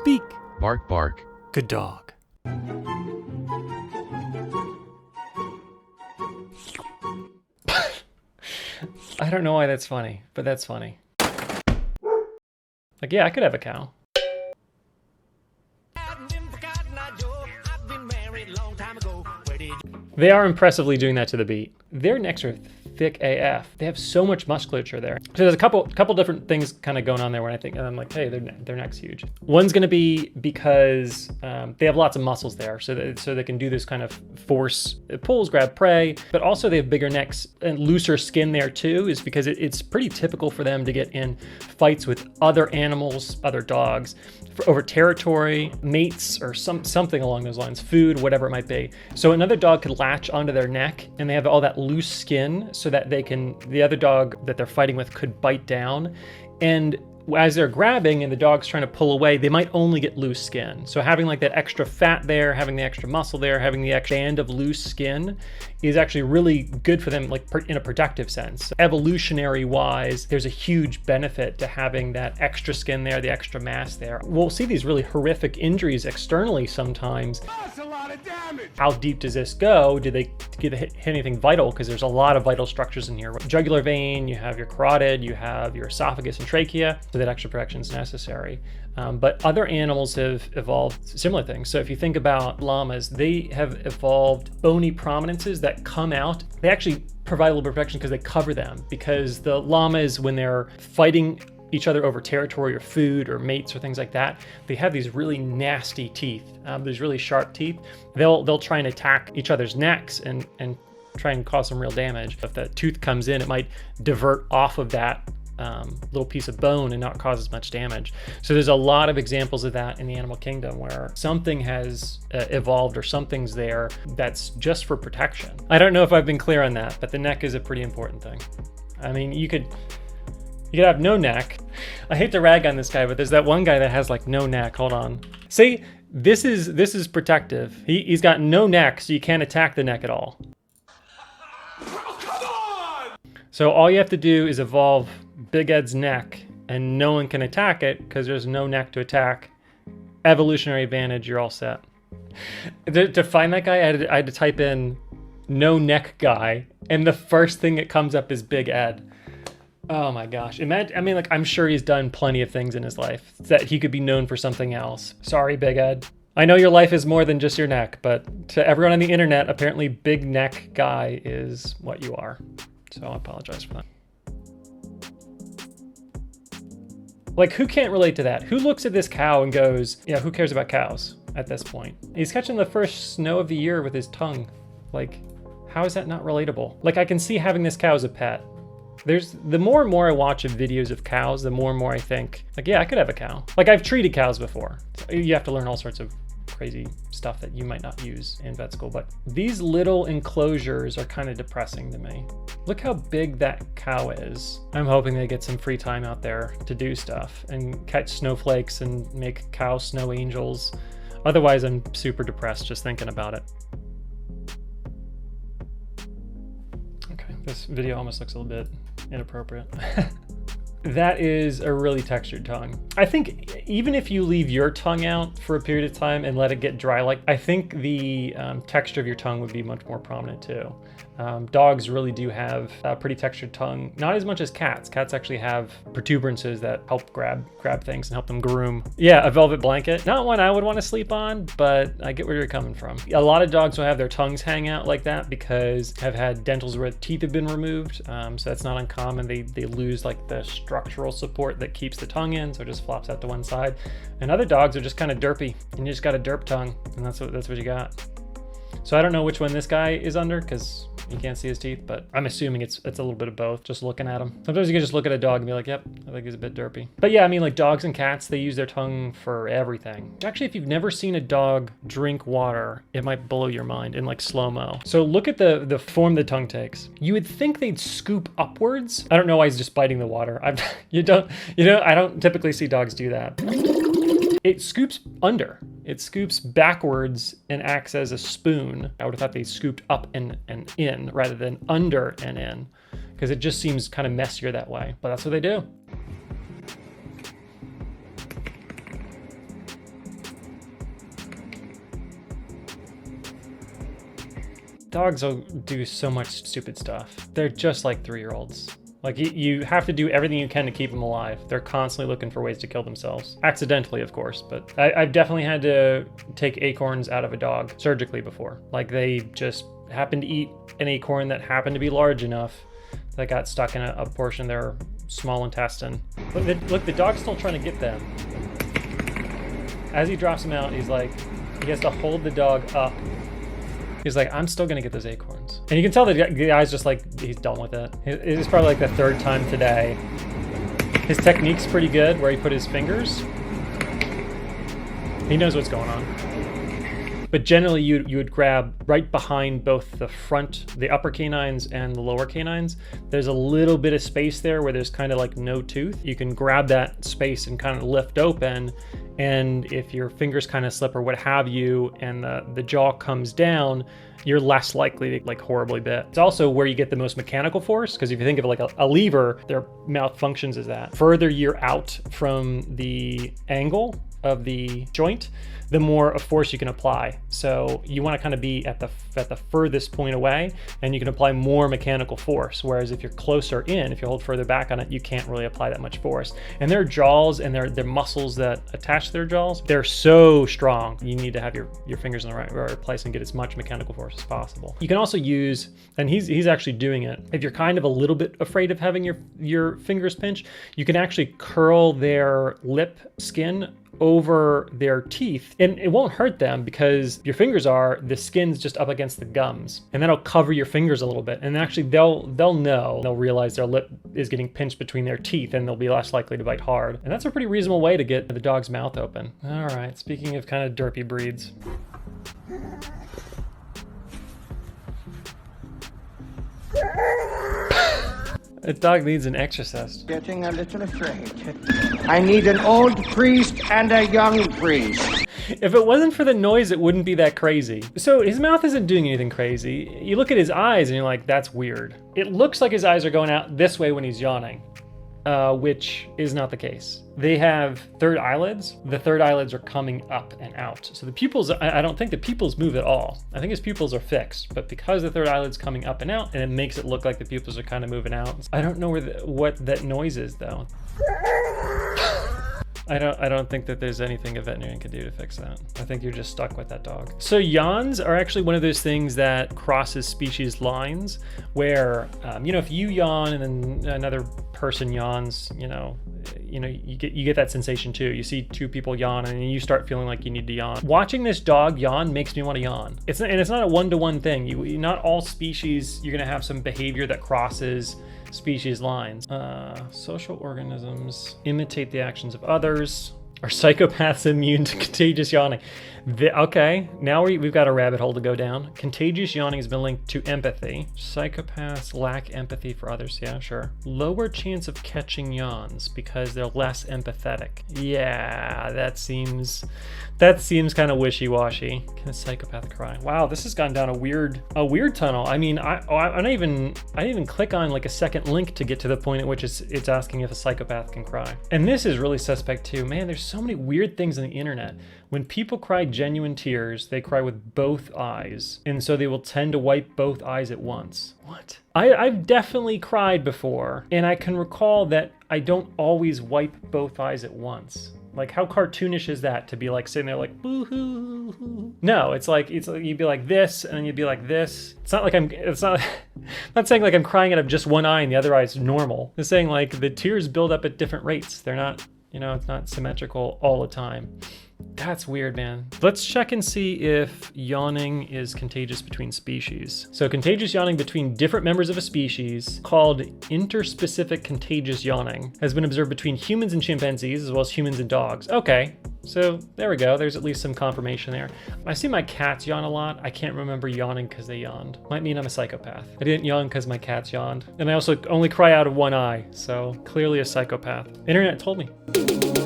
Speak. Bark, bark. Good dog. I don't know why that's funny, but that's funny. Like, yeah, I could have a cow. They are impressively doing that to the beat. Their necks are thick AF. They have so much musculature there. So there's a couple different things kind of going on there when I think, and I'm like, hey, their neck's huge. One's gonna be because they have lots of muscles there, so they can do this kind of force pulls, grab prey, but also they have bigger necks and looser skin there too, is because it's pretty typical for them to get in fights with other animals, other dogs, over territory, mates, or something along those lines, food, whatever it might be. So another dog could latch onto their neck, and they have all that loose skin so that the other dog that they're fighting with could bite down. And as they're grabbing and the dog's trying to pull away, they might only get loose skin. So having like that extra fat there, having the extra muscle there, having the extra band of loose skin is actually really good for them, like in a protective sense. Evolutionary wise, there's a huge benefit to having that extra skin there, the extra mass there. We'll see these really horrific injuries externally sometimes. That's a lot of damage. How deep does this go? Do they hit anything vital? Because there's a lot of vital structures in here. Jugular vein, you have your carotid, you have your esophagus and trachea, so that extra protection is necessary. But other animals have evolved similar things. So if you think about llamas, they have evolved bony prominences that come out. They actually provide a little bit of protection because they cover them. Because the llamas, when they're fighting each other over territory or food or mates or things like that, they have these really nasty teeth, these really sharp teeth. They'll try and attack each other's necks and try and cause some real damage. If the tooth comes in, it might divert off of that little piece of bone and not cause as much damage. So there's a lot of examples of that in the animal kingdom where something has evolved or something's there that's just for protection. I don't know if I've been clear on that, but the neck is a pretty important thing. I mean, you could have no neck. I hate to rag on this guy, but there's that one guy that has like no neck. Hold on. See, this is protective. He's got no neck, so you can't attack the neck at all. Oh, come on! So all you have to do is evolve Big Ed's neck, and no one can attack it because there's no neck to attack. Evolutionary advantage, you're all set. To find that guy, I had to type in no neck guy, and the first thing that comes up is Big Ed. Oh my gosh. Imagine, I mean, like, I'm sure he's done plenty of things in his life that he could be known for something else. Sorry, Big Ed. I know your life is more than just your neck, but to everyone on the internet, apparently Big Neck Guy is what you are. So I apologize for that. Like, who can't relate to that? Who looks at this cow and goes, yeah, who cares about cows at this point? He's catching the first snow of the year with his tongue. Like, how is that not relatable? Like, I can see having this cow as a pet. The more and more I watch of videos of cows, the more and more I think, like, yeah, I could have a cow. Like, I've treated cows before. You have to learn all sorts of crazy stuff that you might not use in vet school, but these little enclosures are kind of depressing to me. Look how big that cow is. I'm hoping they get some free time out there to do stuff and catch snowflakes and make cow snow angels. Otherwise, I'm super depressed just thinking about it. Okay, this video almost looks a little bit inappropriate. That is a really textured tongue. I think even if you leave your tongue out for a period of time and let it get dry, like, I think the texture of your tongue would be much more prominent too. Dogs really do have a pretty textured tongue, not as much as cats. Cats actually have protuberances that help grab things and help them groom. Yeah, a velvet blanket. Not one I would want to sleep on, but I get where you're coming from. A lot of dogs will have their tongues hang out like that because I've had dentals where teeth have been removed. So that's not uncommon. They lose like the structural support that keeps the tongue in, so it just flops out to one side. And other dogs are just kind of derpy, and you just got a derp tongue, and that's what you got. So I don't know which one this guy is under because you can't see his teeth, but I'm assuming it's a little bit of both, just looking at him. Sometimes you can just look at a dog and be like, yep, I think he's a bit derpy. But yeah, I mean, like, dogs and cats, they use their tongue for everything. Actually, if you've never seen a dog drink water, it might blow your mind in like slow-mo. So look at the form the tongue takes. You would think they'd scoop upwards. I don't know why he's just biting the water. I don't typically see dogs do that. It scoops under. It scoops backwards and acts as a spoon. I would have thought they scooped up and in rather than under and in, because it just seems kind of messier that way. But that's what they do. Dogs will do so much stupid stuff. They're just like 3-year-olds. Like you have to do everything you can to keep them alive. They're constantly looking for ways to kill themselves. Accidentally, of course, but I've definitely had to take acorns out of a dog surgically before. Like they just happened to eat an acorn that happened to be large enough that got stuck in a portion of their small intestine. Look, the dog's still trying to get them. As he drops him out, he has to hold the dog up. He's like, I'm still gonna get those acorns. And you can tell the guy's just like, he's done with it. It's probably like the 3rd time today. His technique's pretty good, where he put his fingers. He knows what's going on. But generally you would grab right behind both the upper canines and the lower canines. There's a little bit of space there where there's kind of like no tooth. You can grab that space and kind of lift open. And if your fingers kind of slip or what have you, and the jaw comes down, you're less likely to like horribly bit. It's also where you get the most mechanical force, because if you think of it like a lever, their mouth functions as that. Further you're out from the angle of the joint, the more of force you can apply. So you want to kind of be at the furthest point away, and you can apply more mechanical force. Whereas if you're closer in, if you hold further back on it, you can't really apply that much force. And their jaws and their muscles that attach their jaws, they're so strong. You need to have your fingers in the right place and get as much mechanical force as possible. You can also use, and he's actually doing it, if you're kind of a little bit afraid of having your fingers pinched, you can actually curl their lip skin over their teeth, and it won't hurt them because the skin's just up against the gums, and that'll cover your fingers a little bit, and actually they'll realize their lip is getting pinched between their teeth, and they'll be less likely to bite hard. And that's a pretty reasonable way to get the dog's mouth open. All right, speaking of kind of derpy breeds. A dog needs an exorcist. Getting a little afraid. I need an old priest and a young priest. If it wasn't for the noise, it wouldn't be that crazy. So his mouth isn't doing anything crazy. You look at his eyes and you're like, that's weird. It looks like his eyes are going out this way when he's yawning, which is not the case. They have third eyelids. The third eyelids are coming up and out. So the pupils, I don't think the pupils move at all. I think his pupils are fixed, but because the third eyelid's coming up and out, and it makes it look like the pupils are kind of moving out. I don't know what that noise is though. I don't think that there's anything a veterinarian can do to fix that. I think you're just stuck with that dog. So yawns are actually one of those things that crosses species lines where, if you yawn and then another person yawns, you get that sensation too. You see two people yawn and you start feeling like you need to yawn. Watching this dog yawn makes me want to yawn. It's not a one-to-one thing. Not all species, you're gonna have some behavior that crosses species lines. Social organisms imitate the actions of others. Are psychopaths immune to contagious yawning? Okay, now we've got a rabbit hole to go down. Contagious yawning has been linked to empathy. Psychopaths lack empathy for others. Yeah, sure. Lower chance of catching yawns because they're less empathetic. Yeah, that seems kind of wishy-washy. Can a psychopath cry? Wow, this has gone down a weird tunnel. I mean, I didn't even click on like a second link to get to the point at which it's asking if a psychopath can cry. And this is really suspect too. Man, there's so many weird things on the internet. When people cry genuine tears, they cry with both eyes. And so they will tend to wipe both eyes at once. What? I've definitely cried before, and I can recall that I don't always wipe both eyes at once. Like, how cartoonish is that to be like sitting there like boo-hoo? No, it's like you'd be like this and then you'd be like this. I'm not saying like I'm crying out of just one eye and the other eye is normal. I'm saying like the tears build up at different rates. They're not, it's not symmetrical all the time. That's weird, man. Let's check and see if yawning is contagious between species. So contagious yawning between different members of a species, called interspecific contagious yawning, has been observed between humans and chimpanzees as well as humans and dogs. Okay, so there we go. There's at least some confirmation there. I see my cats yawn a lot. I can't remember yawning because they yawned. Might mean I'm a psychopath. I didn't yawn because my cats yawned. And I also only cry out of one eye, so clearly a psychopath. Internet told me.